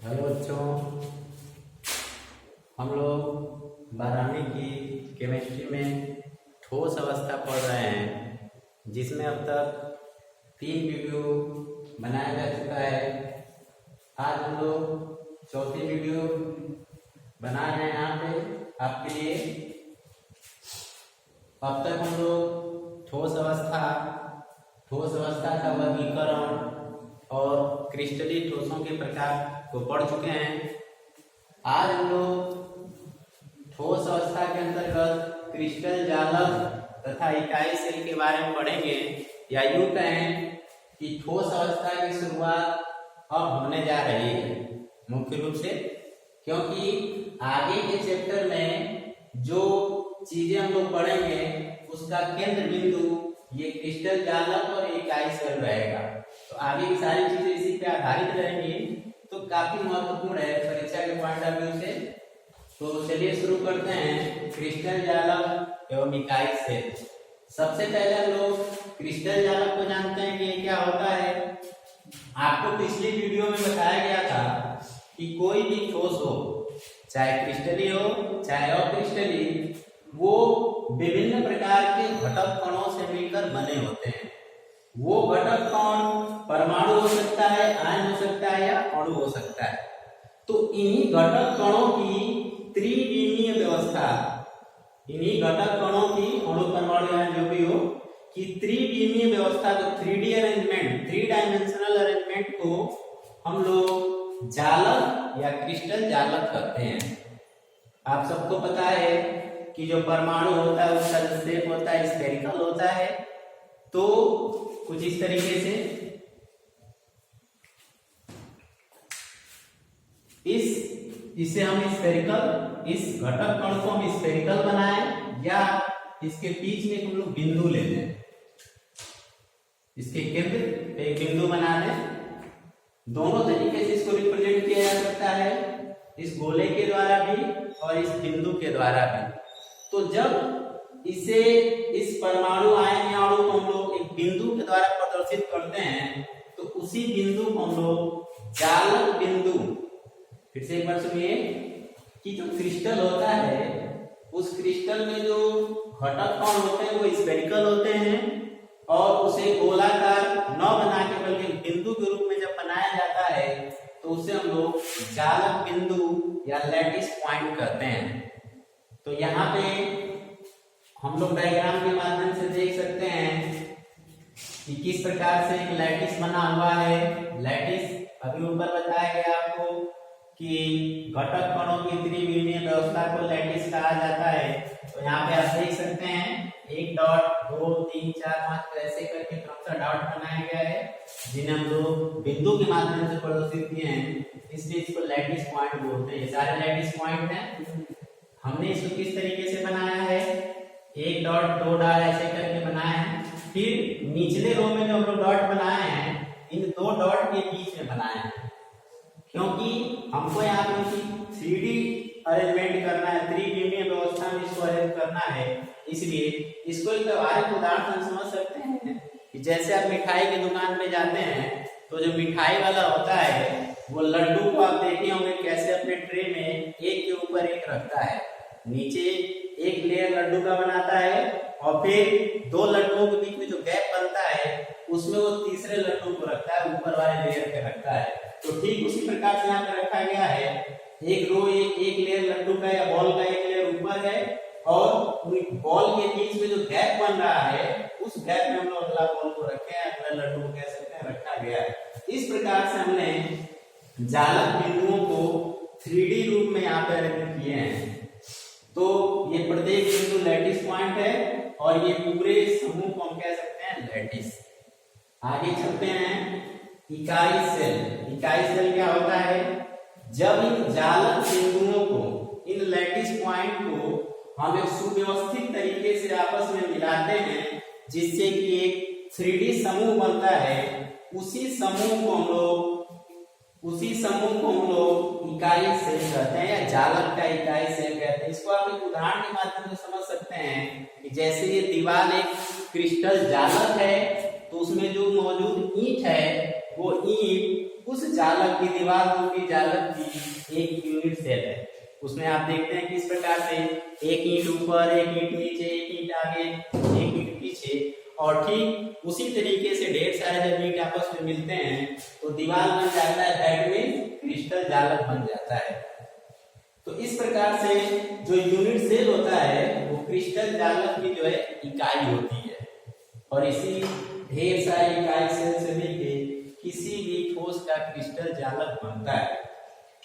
Hello बच्चों, हम लोग 12वीं की केमिस्ट्री में ठोस अवस्था पढ़ रहे हैं, जिसमें अब तक 3 वीडियो बनाया जा चुका है। आज हम लोग चौथी वीडियो बना रहे हैं यहाँ पे आपके लिए। अब तक हम लोग ठोस अवस्था का वर्गीकरण और क्रिस्टलीय ठोसों के प्रकार को पढ़ चुके हैं। आज हम लोग ठोस अवस्था के अंतर्गत क्रिस्टल जालक तथा इकाई सेल के बारे में पढ़ेंगे, या यूं कहें कि ठोस अवस्था की शुरुआत अब होने जा रही है मुख्य रूप से, क्योंकि आगे के चैप्टर में जो चीजें हम लोग पढ़ेंगे उसका केंद्र बिंदु ये क्रिस्टल जालक और इकाई सेल रहेगा। तो आगे की सारी चीजें इसी पे आधारित रहेंगी, तो काफी महत्वपूर्ण है परीक्षा के पॉइंट ऑफ व्यू से। तो चलिए शुरू करते हैं क्रिस्टल जालक एवं इकाई सेल। सबसे पहले हम लोग क्रिस्टल जालक को जानते हैं कि क्या होता है। आपको पिछली वीडियो में बताया गया था कि कोई भी ठोस हो, चाहे क्रिस्टलीय हो चाहे अक्रिस्टलीय, वो विभिन्न प्रकार के घटक कणों से मिलकर बने होते हैं। वो घटक कण परमाणु हो सकता है, आयन हो सकता है या अणु हो सकता है। तो इन्हीं घटक कणों की त्रिविमीय व्यवस्था, इन्हीं घटक कणों की अणु परमाणु आयन जो भी हो कि त्रिविमीय व्यवस्था को 3D अरेंजमेंट, 3 डायमेंशनल अरेंजमेंट को हम लोग जालक या क्रिस्टल जालक कहते हैं। आप सबको पता है कि जो परमाणु होता है उसका जो शेप होता है स्फेरिकल होता है। तो कुछ इस तरीके से इसे हम स्फेरिकल, इस घटक कण को हम स्फेरिकल बनाएं या इसके बीच में हम लोग बिंदु ले लें, इसके केंद्र पे एक बिंदु बना दें। दोनों तरीके से इसको रिप्रेजेंट किया जा सकता है, इस गोले के द्वारा भी और इस बिंदु के द्वारा भी। तो जब इसे, इस परमाणु आयन या अणु को हम लोग एक बिंदु के द्वारा प्रदर्शित करते हैं, तो उसी बिंदु को हम लोग जालक बिंदु, फिर से एक बार सुनिए कि जो क्रिस्टल होता है उस क्रिस्टल में जो घटक कण होते हैं वो स्फेरिकल होते हैं, और उसे गोलाकार न बना के बल्कि बिंदु के रूप में जब बनाया जाता है तो उसे हम लोग जालक बिंदु या लैटिस पॉइंट कहते हैं। तो यहाँ पे हम लोग डायग्राम के माध्यम से देख सकते हैं कि किस प्रकार से एक लैटिस बना हुआ है। लैटिस अभी ऊपर बताया गया आपको कि घटक कणों की त्रिविमीय व्यवस्था को लैटिस कहा जाता है। तो यहाँ पे आप देख सकते हैं 1 डॉट 2 3 4 5 ऐसे करके क्रमशः डॉट बनाया गया है, जिन्हें हम लोग बिंदु के माध्यम से प्रदर्शित किए हैं, इसलिए इसको लैटिस पॉइंट बोलते हैं। ये सारे लैटिस पॉइंट हैं। हमने इसको किस तरीके से बनाया है, 1 डॉट 2 डॉट ऐसे करके बनाया है। फिर निचले रो में जो हम लोग डॉट बनाए हैं, इन 2 डॉट के बीच में बनाए हैं, क्योंकि हमको यहाँ पे 3D अरेंजमेंट करना है, त्रिविमीय व्यवस्था में इसको अरेंज करना है। इसलिए इसको एक व्यवहारिक उदाहरण से समझ सकते हैं कि जैसे आप मिठाई की दुकान में जाते हैं तो जो मिठाई वाला होता है वो लड्डू को आप देखे होंगे कैसे अपने ट्रे में एक के ऊपर एक रखता है। नीचे एक लेयर लड्डू का बनाता है और फिर 2 लड्डुओं के बीच में जो गैप बनता है उसमें वो तीसरे लड्डू को रखता है, ऊपर वाले लेयर पे रखता है। तो ठीक उसी प्रकार से यहाँ पे रखा गया है। एक रो, एक लेयर लड्डू का या बॉल का एक लेयर ऊपर है, और बॉल के बीच में जो गैप बन रहा है उस गैप में हम लोग अगला बॉल को रखे हैं, अगला लड्डू को कह सकते हैं रखा गया है। इस प्रकार से हमने जालक बिंदुओं को 3D रूप में यहाँ पे अरेंज किए हैं। तो ये प्रत्येक बिंदु लैटिस पॉइंट है और ये पूरे समूह को हम कह सकते हैं लैटिस। आगे चलते हैं इकाई सेल। इकाई सेल क्या होता है, जब इन जालक बिंदुओं को, इन लैटिस पॉइंट को हम एक सुव्यवस्थित तरीके से आपस में मिलाते हैं, जिससे कि एक 3D समूह बनता है। उसी समूह को हम लोग इकाई सेल कहते हैं या जालक का इकाई सेल कहते हैं। इसको आप एक उदाहरण के माध्यम से समझ सकते हैं कि जैसे ये दीवार एक क्रिस्टल जालक है, तो उसमें जो मौजूद ईंट है वो ईंट उस जालक की दीवार रूपी जालक की एक यूनिट सेल है। उसमें आप देखते हैं कि इस प्रकार से एक ईंट ऊपर, एक ईंट नीचे, एक ईंट आगे, एक ईंट पीछे, और ठीक उसी तरीके से ढेर सारे जब ईंट आपस में मिलते हैं तो दीवार बन जाता है, दैट मींस क्रिस्टल जालक बन जाता है। तो इस प्रकार से जो यूनिट सेल होता है वो क्रिस्टल जालक की जो है इकाई होती है, और इसी ढेर सारी इकाई सेल से मिलके किसी भी ठोस का क्रिस्टल जालक बनता है।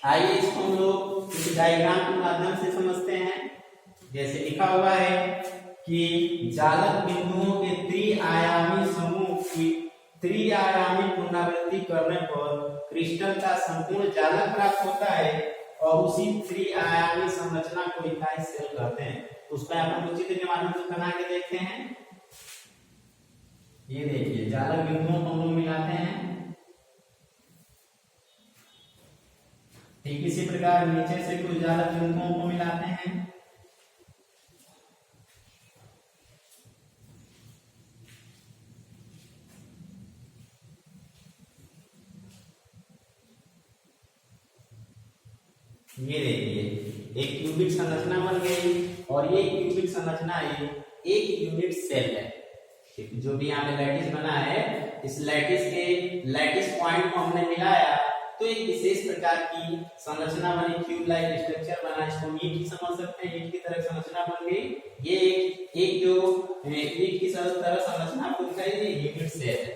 आइए इसको हम लोग इस डायग्राम के माध्यम से समझते हैं। जैसे लिखा हुआ है कि जालक बिंदुओं के त्रिआयामी समूह की त्रिआयामी पुनरावृत्ति करने पर क्रिस्टल का संपूर्ण जालक प्राप्त होता है, और उसी त्रिआयामी संरचना को इकाई सेल कहते हैं। उसमें अपन चित्र के माध्यम से बना के देखते हैं। ये देखिए जालक बिंदुओं को हम लोग मिलाते हैं, ठीक इसी प्रकार नीचे से कुछ जालक बिंदुओं को मिलाते हैं। ये देखिए एक क्यूबिक संरचना बन गई, और ये क्यूबिक संरचना एक यूनिट सेल है। जो भी यहाँ पे लैटिस बना है, इस लैटिस के लैटिस पॉइंट को हमने मिलाया तो एक विशेष प्रकार की संरचना बनी, क्यूब लाइक स्ट्रक्चर बना। इसको ईंट की समझ सकते हैं, ईंट की तरह संरचना बन गई। ये एक जो ईंट की तरह संरचना आपको दिखाई दे, यूनिट सेल है।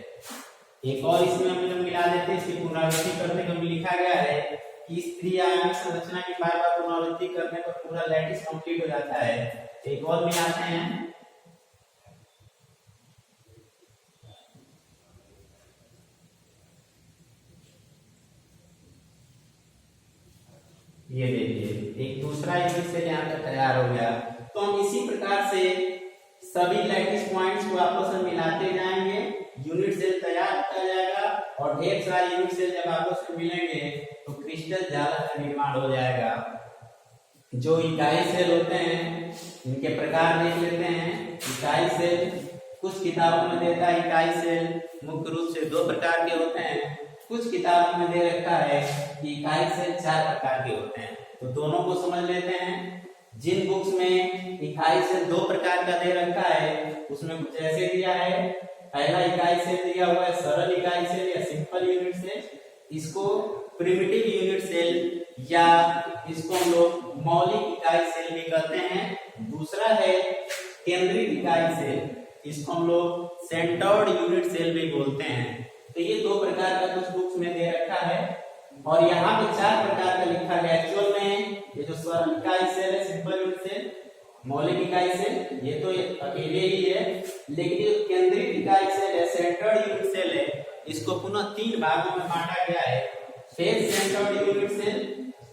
एक और इसमें हम लोग मिला देते हैं, इसकी पुनरावृत्ति करने को लिखा गया है कि इस त्रिआयामी संरचना की बार बार पुनरावृत्ति करने पर पूरा लैटिस कंप्लीट हो जाता है। एक और मिलाते हैं, ये देखिए एक दूसरा यूनिट सेल यहाँ पर तैयार हो गया। तो हम इसी प्रकार से सभी लैटिस पॉइंट्स को आपस में मिलाते जाएंगे, यूनिट सेल तैयार होता जाएगा, और ढेर सारे यूनिट सेल जब आपस में मिलेंगे तो क्रिस्टल जालक का निर्माण हो जाएगा। जो इकाई सेल होते हैं इनके प्रकार देख लेते हैं। इकाई सेल कुछ किताबों में देता है, इकाई सेल मुख्य रूप से दो प्रकार के होते हैं। कुछ किताबों में दे रखा है कि इकाई सेल 4 प्रकार के होते हैं। तो दोनों को समझ लेते हैं। जिन बुक्स में इकाई सेल 2 प्रकार का दे रखा है उसमें कुछ ऐसे दिया है। पहला इकाई सेल दिया हुआ है सरल इकाई सेल या सिंपल यूनिट सेल, इसको प्रिमिटिव यूनिट सेल या इसको हम लोग मौलिक इकाई सेल भी कहते हैं। दूसरा है केंद्रित इकाई सेल, इसको हम लोग सेंटर्ड यूनिट सेल भी बोलते हैं। तो ये 2 प्रकार का कुछ बुक्स में दे रखा है, और यहाँ पे 4 प्रकार का लिखा गया। एक्चुअल में ये जो सरल इकाई सेल है, सिंपल यूनिट सेल, मौलिक इकाई सेल, ये तो अकेले ही है। लेकिन ये केंद्रित इकाई सेल है, सेंटर्ड यूनिट सेल है, इसको पुनः 3 भागों में बांटा गया है। फेज सेंटर्ड यूनिट सेल,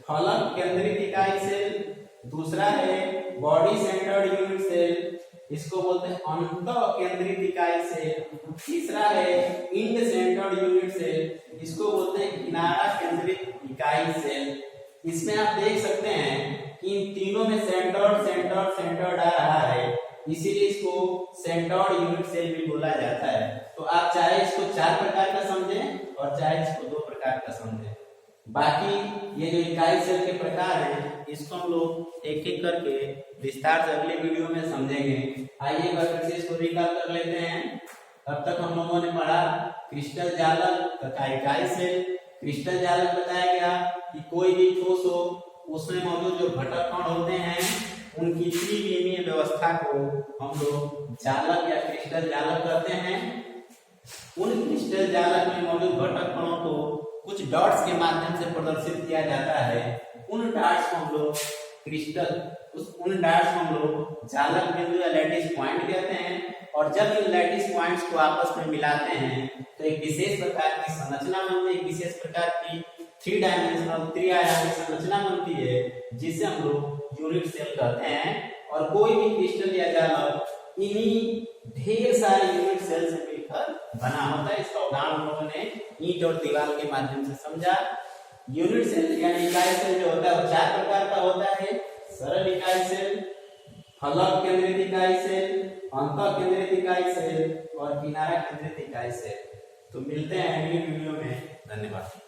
फलक केंद्रित इकाई सेल, दूसरा है बॉडी सेंटर्ड यूनिट सेल, इसको बोलते हैं अंत केंद्रित इकाई सेल, तीसरा है इंड सेंटर्ड यूनिट सेल, इसको बोलते हैं किनारा केंद्रित इकाई सेल। इसमें आप देख सकते हैं कि इन तीनों में सेंटर्ड सेंटर्ड सेंटर्ड आ रहा है, इसीलिए इसको सेंटर्ड यूनिट सेल भी बोला जाता है। तो आप चाहे इसको 4 प्रकार का समझें और चाहे इसको 2 प्रकार का समझें। बाकी ये जो इकाई सेल के प्रकार हैं इसको हम लोग एक एक करके विस्तार से अगले वीडियो में समझेंगे। आइए एक बार फिर से इसको रिकॉल कर लेते हैं। अब तक हम लोगों ने पढ़ा क्रिस्टल जालक तथा इकाई सेल। क्रिस्टल जालक बताया गया कि कोई भी ठोस हो उसमें मौजूद जो घटक कण होते हैं उनकी त्रिविमीय व्यवस्था को हम लोग जालक या क्रिस्टल जालक कहते हैं। उन क्रिस्टल जालक में मौजूद घटक कणों को कुछ डॉट्स के माध्यम से प्रदर्शित किया जाता है। उन डॉट्स को हम लोग उन डॉट्स को हम लोग जालक बिंदु या लैटिस पॉइंट कहते हैं। और जब इन लैटिस पॉइंट्स को आपस में मिलाते हैं तो एक विशेष प्रकार की संरचना बनती है, एक विशेष प्रकार की 3 डायमेंशनल त्रिआयामी संरचना बनती है जिसे हम लोग यूनिट सेल कहते हैं। और कोई भी क्रिस्टल या जालक इन्हीं ढेर सारे यूनिट सेल से मिलकर बना होता है। इसका उदाहरण हम लोगों ने ईंट और दीवार के माध्यम से समझा। यूनिट सेल यानी इकाई सेल जो होता है वो 4 प्रकार का होता है। सरल इकाई सेल, फलक केंद्रित इकाई सेल, अंत केंद्रित इकाई सेल और किनारा केंद्रित इकाई सेल। तो मिलते हैं अगली वीडियो में। धन्यवाद।